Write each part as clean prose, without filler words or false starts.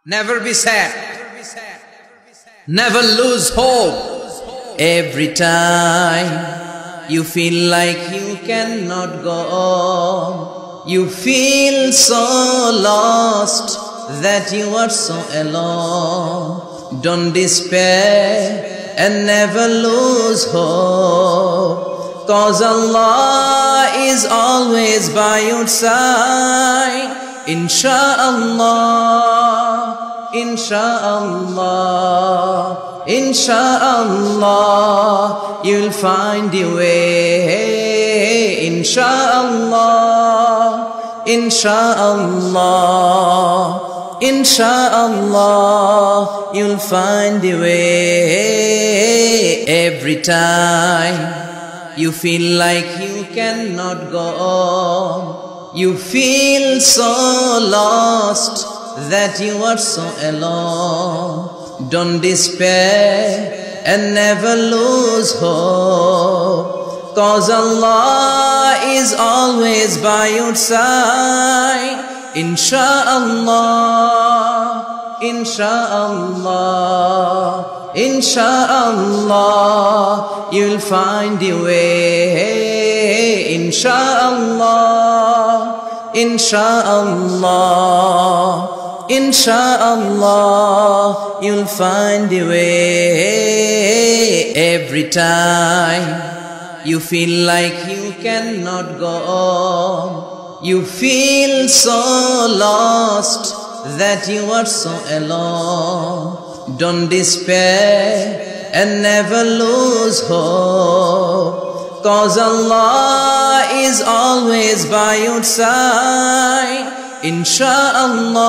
Never be sad. Never lose hope. Every time you feel like you cannot go on, you feel so lost that you are so alone. Don't despair and never lose hope, 'cause Allah is always by your side. Insha'Allah, Insha'Allah, Insha'Allah, you'll find your way. Insha'Allah, Insha'Allah, Insha'Allah, you'll find your way. Every time you feel like you cannot go on, you feel so lost that you are so alone. Don't despair and never lose hope, 'cause Allah is always by your side. Insha'Allah, Insha'Allah, Insha'Allah, you'll find your way. Insha'Allah, Insha'Allah, Insha'Allah, you'll find your way. Every time you feel like you cannot go on, you feel so lost that you are so alone. Don't despair and never lose hope, 'cause Allah is always by your side. Insha'Allah,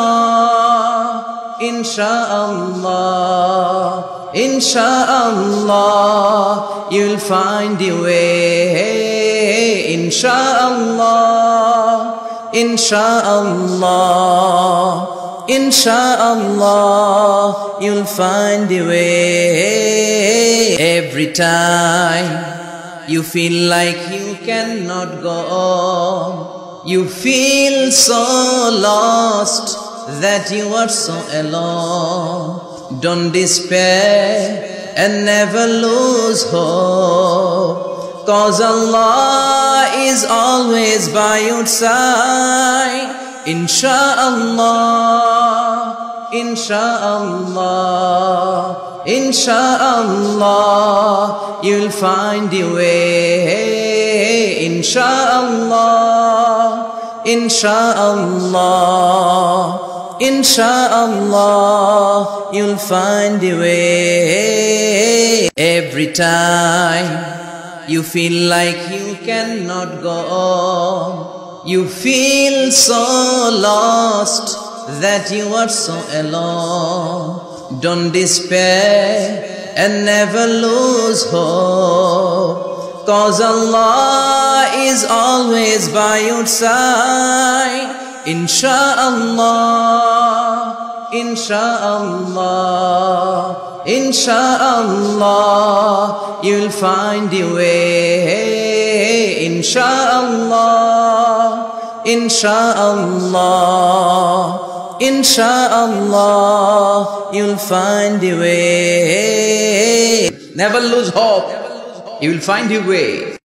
Insha'Allah, Insha'Allah, you'll find your way. Insha'Allah, Insha'Allah, Insha'Allah, you'll find your way. Every time you feel like you cannot go on, you feel so lost that you are so alone. Don't despair and never lose hope, 'cause Allah is always by your side. Insha'Allah, Insha'Allah, Insha'Allah, you'll find your way. Insha'Allah, Insha'Allah, Insha'Allah, you'll find your way. Every time you feel like you cannot go on, you feel so lost that you are so alone. Don't despair and never lose hope, 'cause Allah is always by your side. Insha'Allah, Insha'Allah, Insha'Allah, you'll find your way. Insha'Allah, Insha'Allah, Insha'Allah, you'll find your way. Never lose hope, you will find your way.